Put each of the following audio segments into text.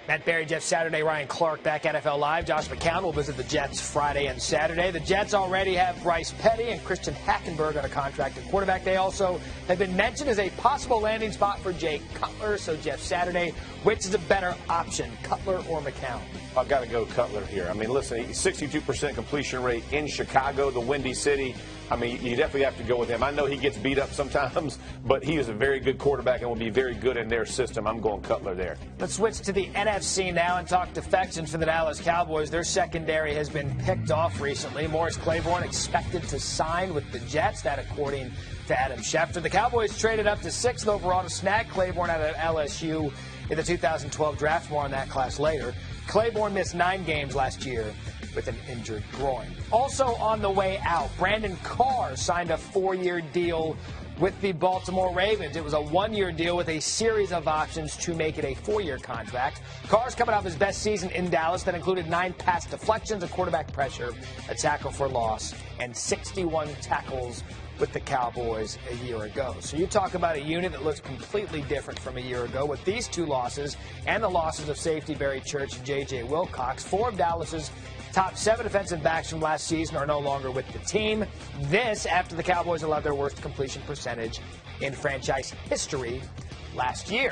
Matt Berry, Jeff Saturday, Ryan Clark back NFL Live. Josh McCown will visit the Jets Friday and Saturday. The Jets already have Bryce Petty and Christian Hackenberg on a contract at quarterback. They also have been mentioned as a possible landing spot for Jay Cutler. So Jeff Saturday, which is a better option, Cutler or McCown? I've got to go Cutler here. I mean, listen, 62% completion rate in Chicago, the Windy City. I mean, you definitely have to go with him. I know he gets beat up sometimes, but he is a very good quarterback and will be very good in their system. I'm going Cutler there. Let's switch to the NFC now and talk defections for the Dallas Cowboys. Their secondary has been picked off recently. Morris Claiborne expected to sign with the Jets, that according to Adam Schefter. The Cowboys traded up to 6th overall to snag Claiborne out of LSU in the 2012 draft. More on that class later. Claiborne missed 9 games last year with an injured groin. Also on the way out, Brandon Carr signed a 4-year deal with the Baltimore Ravens. It was a 1-year deal with a series of options to make it a 4-year contract. Carr's coming off his best season in Dallas that included 9 pass deflections, a quarterback pressure, a tackle for loss, and 61 tackles with the Cowboys a year ago. So you talk about a unit that looks completely different from a year ago with these 2 losses and the losses of safety Barry Church and J.J. Wilcox. 4 of Dallas's top 7 defensive backs from last season are no longer with the team. This after the Cowboys allowed their worst completion percentage in franchise history last year.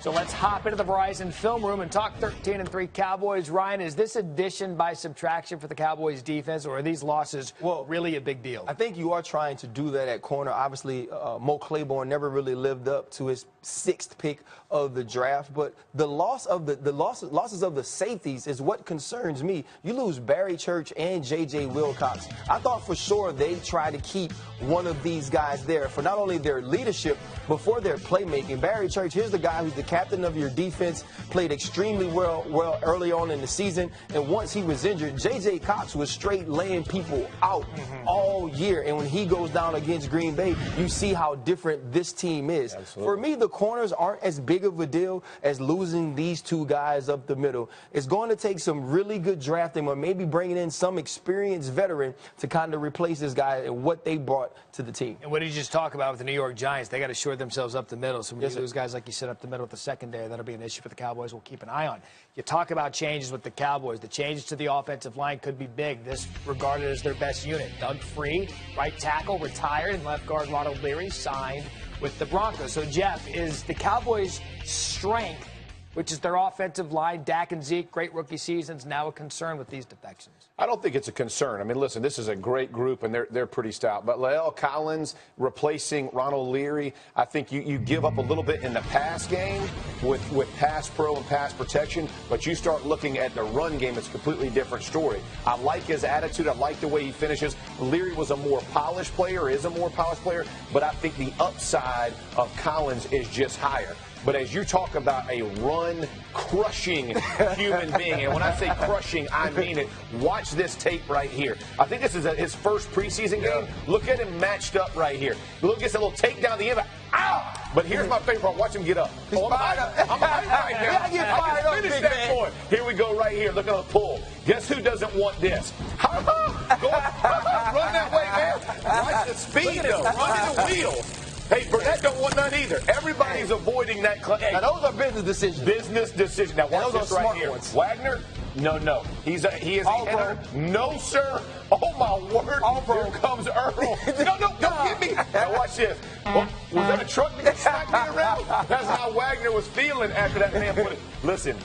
So let's hop into the Verizon film room and talk 13-3 Cowboys. Ryan, is this addition by subtraction for the Cowboys defense, or are these losses really a big deal? I think you are trying to do that at corner. Obviously, Mo Claiborne never really lived up to his 6th pick of the draft, but the losses of the safeties is what concerns me. You lose Barry Church and J.J. Wilcox. I thought for sure they'd try to keep one of these guys there for not only their leadership, but for their playmaking. Barry Church, here's the guy who's the captain of your defense, played extremely well early on in the season, and once he was injured, J.J. Cox was straight laying people out all year, and when he goes down against Green Bay, you see how different this team is. Absolutely. For me, the corners aren't as big of a deal as losing these 2 guys up the middle. It's going to take some really good drafting or maybe bringing in some experienced veteran to kind of replace this guy and what they brought to the team. And what did you just talk about with the New York Giants? They got to shore themselves up the middle. So when you lose guys like you said up the middle with the secondary, that'll be an issue for the Cowboys we'll keep an eye on. You talk about changes with the Cowboys. The changes to the offensive line could be big. This regarded as their best unit. Doug Free, right tackle, retired, and left guard Ronald Leary signed with the Broncos. So, Jeff, is the Cowboys' strength, which is their offensive line, Dak and Zeke, great rookie seasons, now a concern with these defections? I don't think it's a concern. I mean, listen, this is a great group, and they're pretty stout. But La'el Collins replacing Ronald Leary, I think you give up a little bit in the pass game with pass pro and pass protection, but you start looking at the run game, it's a completely different story. I like his attitude. I like the way he finishes. Leary was a more polished player, is a more polished player, but I think the upside of Collins is just higher. But as you talk about a run-crushing human being, and when I say crushing, I mean it, watch this tape right here. I think this is his first preseason game. Look at him matched up right here. Look at this little takedown the end. Ow! But here's my favorite part. Watch him get up. I'm fired up right now. I get fired up, finish big that man. point. Here we go right here. Look at the pull. Guess who doesn't want this? Go run that way, man. Watch the speed, though. Run in the wheel. Hey, Burnett don't want none either. Everybody's avoiding that. Hey, now, those are business decisions. Business decisions. Now, watch this right here. Wagner? No. He is a hitter. No, sir. Oh, my word. Here comes Earl. No, don't get me. Now, watch this. Was that a truck that smacked me around? That's how Wagner was feeling after that man put it. Listen.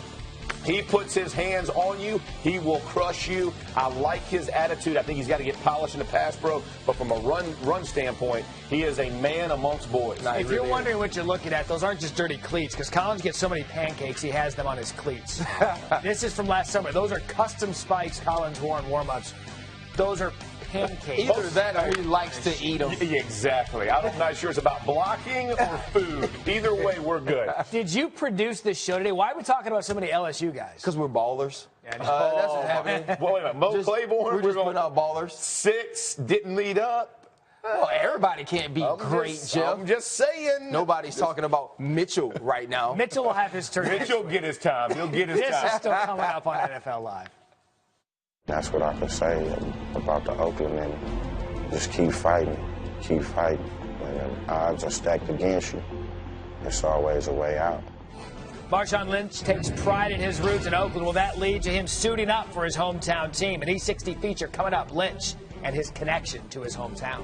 He puts his hands on you. He will crush you. I like his attitude. I think he's got to get polished in the pass pro. But from a run standpoint, he is a man amongst boys. If you're wondering what you're looking at, those aren't just dirty cleats because Collins gets so many pancakes, he has them on his cleats. This is from last summer. Those are custom spikes Collins wore in warm-ups. Those are pancakes. Either that or he likes to eat them. Exactly. I'm not sure it's about blocking or food. Either way, we're good. Did you produce this show today? Why are we talking about so many LSU guys? Because we're ballers. Yeah, That's what's happening. Wait a minute. Mo Claiborne. We're just putting out ballers. 6, didn't lead up. Well, everybody can't be great, Jeff. I'm just saying. Nobody's talking about Mitchell right now. Mitchell will have his turn. Mitchell will get his time. He'll get his time. This is still coming up on NFL Live. That's what I can say about the Oakland, and just keep fighting. When the odds are stacked against you, there's always a way out. Marshawn Lynch takes pride in his roots in Oakland. Will that lead to him suiting up for his hometown team? An E60 feature coming up. Lynch and his connection to his hometown.